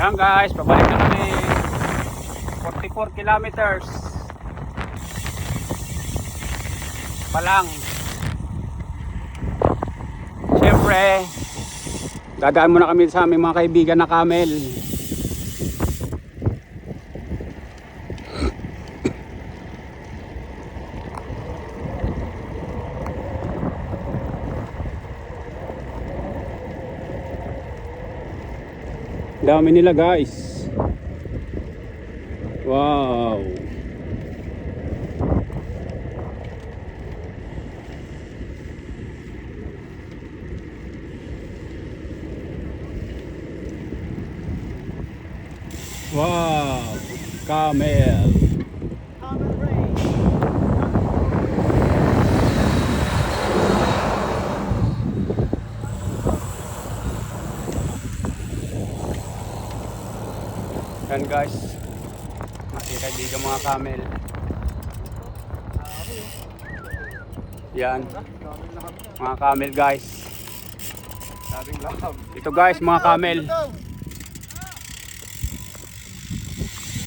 Yan guys, pabalik na kami. 44 kilometers pa lang. Siyempre, dadaan muna kami sa aming mga kaibigan na camel. Dami nila guys. Wow. Wow, camel. Yan guys, ating kaibigan mga camel. Yan, mga camel guys. Ito guys, mga camel.